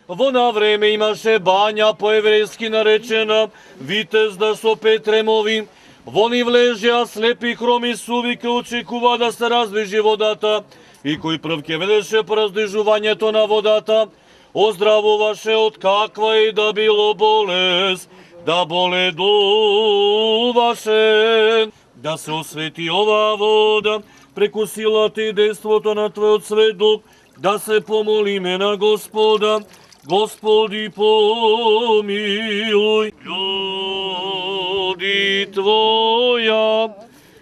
Во на време имаше бања по еврејски наречена Витезда со Петремови. Во ни влежеа слепи, хроми, суви, кои очекува да се раздвижи водата и кој прв ќе ведеше по раздвижувањето на водата, оздравуваше од каква и да било болест, да боледуваше. Да се освети оваа вода преку силата и действото на Твојот Свет Дух, да се помолиме на Господа. Господи, помилуј. Људи Твоја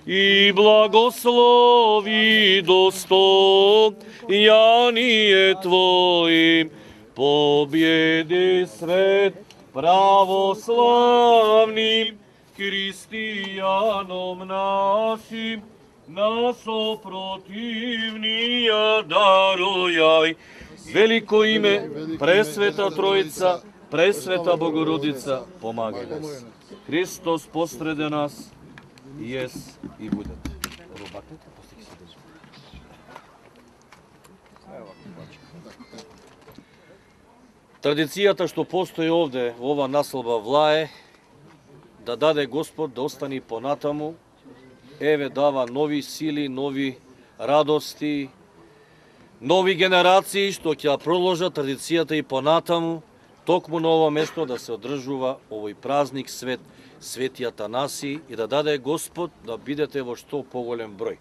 и благослови достојание Твоим, победи свет православним, христијаном нашим, на сопротивнија дарујај. Велико име, Пресвета Троица, Пресвета Богородица, помагај нас. Христос посреде нас, јес и будет. Традицијата што постои овде, ова наслоба влае, да даде Господ да остани понатаму, еве дава нови сили, нови радости, нови генерации што ќе продолжат традицијата и понатаму, токму на ово место да се одржува овој празник свет, Свети Атанаси, и да даде Господ да бидете во што поголем број.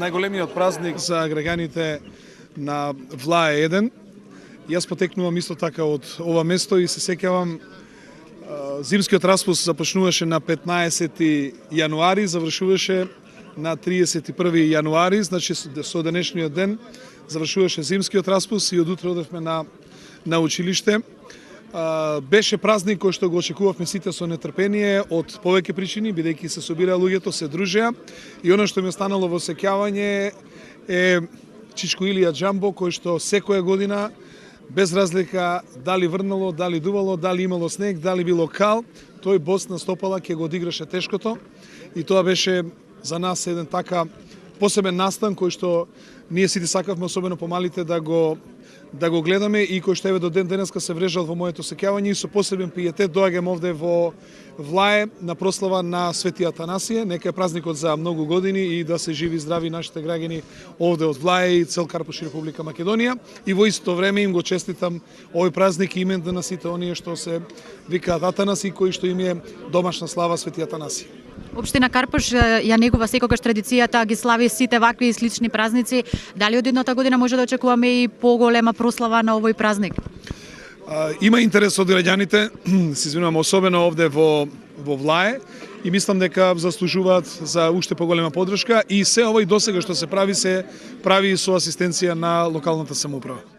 најголемиот празник за граѓаните на Влае 1. Јас потекнувам исто така од ова место и се сеќавам зимскиот распуст започнуваше на 15 јануари, завршуваше на 31 јануари, значи со денешниот ден завршуваше зимскиот распуст и од утре одевме на училиште. Беше празник кој што го очекувавме сите со нетрпение од повеќе причини, бидејќи се собираа луѓето, се дружеа, и оно што ми останало во сеќавање е Чичко Илија Џамбо, кој што секоја година, без разлика дали врнало, дали дувало, дали имало снег, дали било кал, тој бос на стопала ќе го одиграше тешкото, и тоа беше за нас еден така посебен настан кој што ние сите сакавме, особено помалите, да го гледаме, и кој што еве до ден денеска се врежал во моето сеќавање, и со посебен пиетет доаѓам овде во Влае на прослава на Свети Атанасије. Нека е празникот за многу години и да се живи и здрави нашите граѓани овде од Влае и цел Карпуш и Република Македонија. И во исто време им го честитам овој празник и имен на сите оние што се викаат Атанаси, кои што им е домашна слава Свети Атанасиј. Општина Карпуш ја негува секогаш традицијата, ги слави сите вакви и слични празници. Дали од едната година може да очекуваме и поголема прослава на овој празник? Има интерес од граѓаните, се извинувам, особено овде во Влае, и мислам дека заслужуваат за уште поголема поддршка, и се овој досега што се прави со асистенција на локалната самоуправа.